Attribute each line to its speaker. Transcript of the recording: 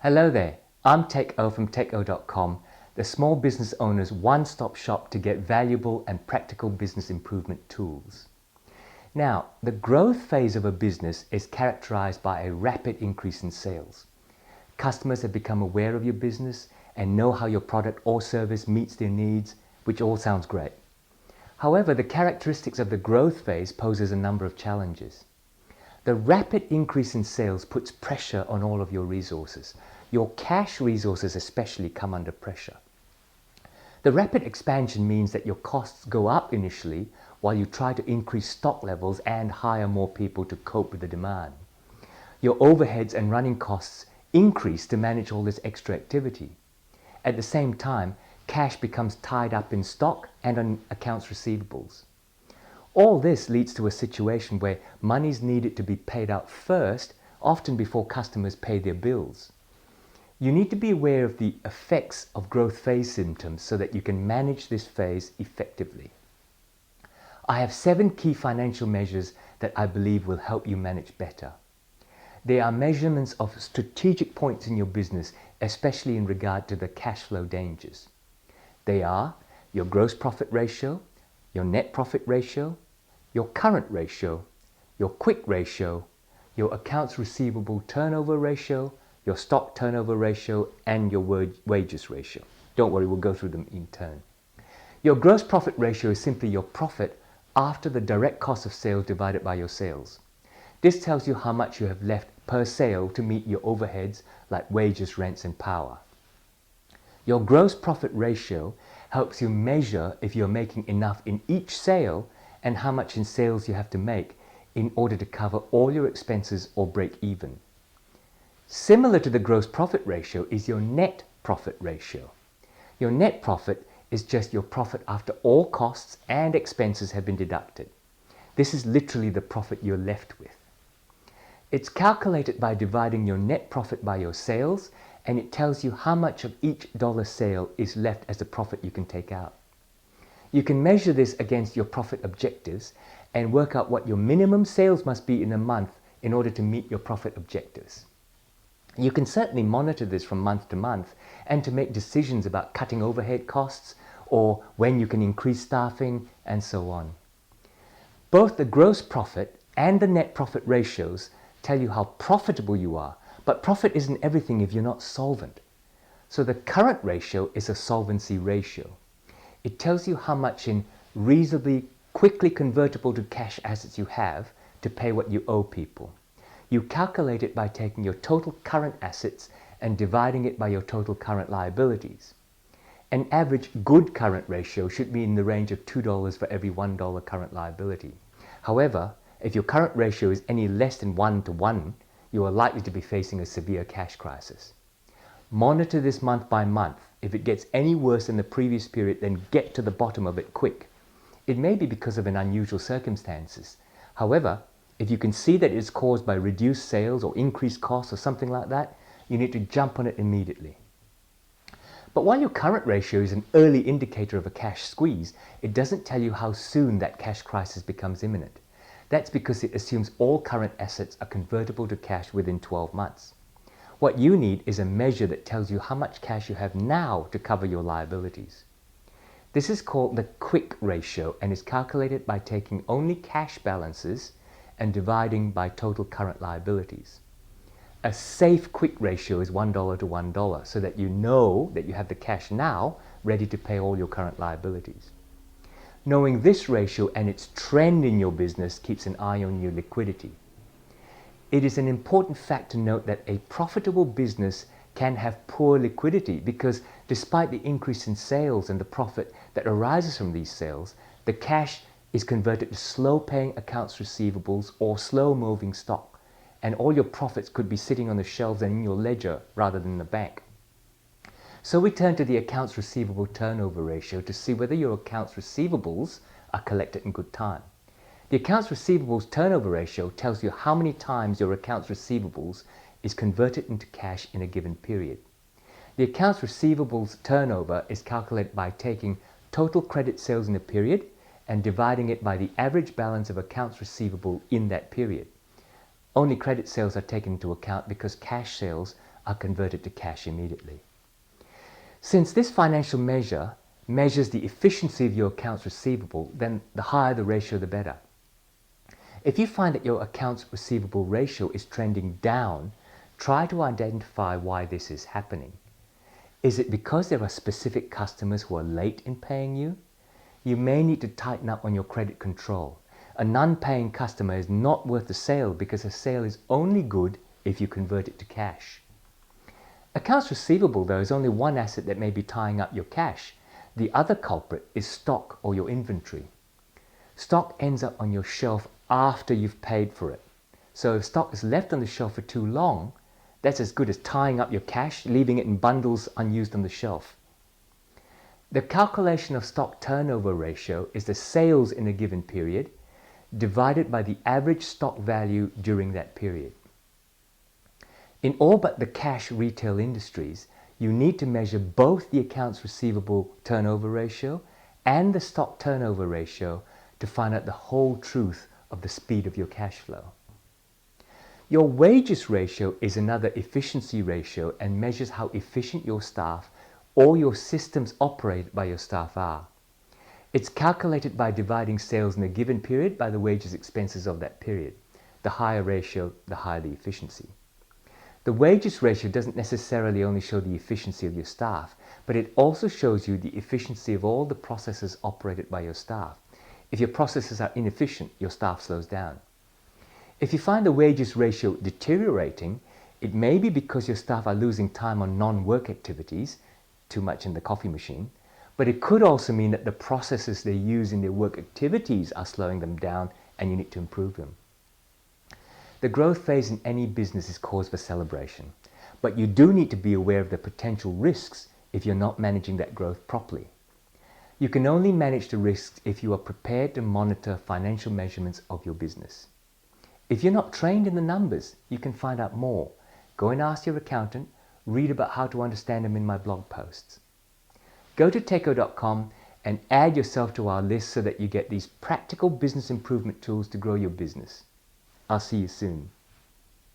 Speaker 1: Hello there, I'm TechO from TechO.com, the small business owner's one-stop shop to get valuable and practical business improvement tools. Now, the growth phase of a business is characterized by a rapid increase in sales. Customers have become aware of your business and know how your product or service meets their needs, which all sounds great. However, the characteristics of the growth phase poses a number of challenges. The rapid increase in sales puts pressure on all of your resources. Your cash resources especially come under pressure. The rapid expansion means that your costs go up initially while you try to increase stock levels and hire more people to cope with the demand. Your overheads and running costs increase to manage all this extra activity. At the same time, cash becomes tied up in stock and on accounts receivables. All this leads to a situation where money is needed to be paid out first, often before customers pay their bills. You need to be aware of the effects of growth phase symptoms so that you can manage this phase effectively. I have 7 key financial measures that I believe will help you manage better. They are measurements of strategic points in your business, especially in regard to the cash flow dangers. They are your gross profit ratio, your net profit ratio, your current ratio, your quick ratio, your accounts receivable turnover ratio, your stock turnover ratio, and your wages ratio. Don't worry, we'll go through them in turn. Your gross profit ratio is simply your profit after the direct cost of sales divided by your sales. This tells you how much you have left per sale to meet your overheads like wages, rents, and power. Your gross profit ratio helps you measure if you're making enough in each sale and how much in sales you have to make in order to cover all your expenses or break even. Similar to the gross profit ratio is your net profit ratio. Your net profit is just your profit after all costs and expenses have been deducted. This is literally the profit you're left with. It's calculated by dividing your net profit by your sales, and it tells you how much of each dollar sale is left as a profit you can take out. You can measure this against your profit objectives and work out what your minimum sales must be in a month in order to meet your profit objectives. You can certainly monitor this from month to month and to make decisions about cutting overhead costs or when you can increase staffing and so on. Both the gross profit and the net profit ratios tell you how profitable you are, but profit isn't everything if you're not solvent. So the current ratio is a solvency ratio. It tells you how much in reasonably quickly convertible to cash assets you have to pay what you owe people. You calculate it by taking your total current assets and dividing it by your total current liabilities. An average good current ratio should be in the range of $2 for every $1 current liability. However, if your current ratio is any less than 1 to 1, you are likely to be facing a severe cash crisis. Monitor this month by month. If it gets any worse than the previous period, then get to the bottom of it quick. It may be because of an unusual circumstances. However, if you can see that it's caused by reduced sales or increased costs or something like that, you need to jump on it immediately. But while your current ratio is an early indicator of a cash squeeze, it doesn't tell you how soon that cash crisis becomes imminent. That's because it assumes all current assets are convertible to cash within 12 months. What you need is a measure that tells you how much cash you have now to cover your liabilities. This is called the quick ratio and is calculated by taking only cash balances and dividing by total current liabilities. A safe quick ratio is $1 to $1 so that you know that you have the cash now ready to pay all your current liabilities. Knowing this ratio and its trend in your business keeps an eye on your liquidity. It is an important fact to note that a profitable business can have poor liquidity because despite the increase in sales and the profit that arises from these sales, the cash is converted to slow-paying accounts receivables or slow-moving stock, and all your profits could be sitting on the shelves and in your ledger rather than the bank. So we turn to the accounts receivable turnover ratio to see whether your accounts receivables are collected in good time. The accounts receivables turnover ratio tells you how many times your accounts receivables is converted into cash in a given period. The accounts receivables turnover is calculated by taking total credit sales in a period and dividing it by the average balance of accounts receivable in that period. Only credit sales are taken into account because cash sales are converted to cash immediately. Since this financial measure measures the efficiency of your accounts receivable, then the higher the ratio, the better. If you find that your accounts receivable ratio is trending down, try to identify why this is happening. Is it because there are specific customers who are late in paying you? You may need to tighten up on your credit control. A non-paying customer is not worth the sale because a sale is only good if you convert it to cash. Accounts receivable, though, is only one asset that may be tying up your cash. The other culprit is stock or your inventory. Stock ends up on your shelf after you've paid for it. So if stock is left on the shelf for too long, that's as good as tying up your cash, leaving it in bundles unused on the shelf. The calculation of stock turnover ratio is the sales in a given period divided by the average stock value during that period. In all but the cash retail industries, you need to measure both the accounts receivable turnover ratio and the stock turnover ratio to find out the whole truth of the speed of your cash flow. Your wages ratio is another efficiency ratio and measures how efficient your staff or your systems operated by your staff are. It's calculated by dividing sales in a given period by the wages expenses of that period. The higher ratio, the higher the efficiency. The wages ratio doesn't necessarily only show the efficiency of your staff, but it also shows you the efficiency of all the processes operated by your staff. If your processes are inefficient, your staff slows down. If you find the wages ratio deteriorating, it may be because your staff are losing time on non-work activities, too much in the coffee machine, but it could also mean that the processes they use in their work activities are slowing them down and you need to improve them. The growth phase in any business is cause for celebration, but you do need to be aware of the potential risks if you're not managing that growth properly. You can only manage the risks if you are prepared to monitor financial measurements of your business. If you're not trained in the numbers, you can find out more. Go and ask your accountant, read about how to understand them in my blog posts. Go to Techo.com and add yourself to our list so that you get these practical business improvement tools to grow your business. I'll see you soon.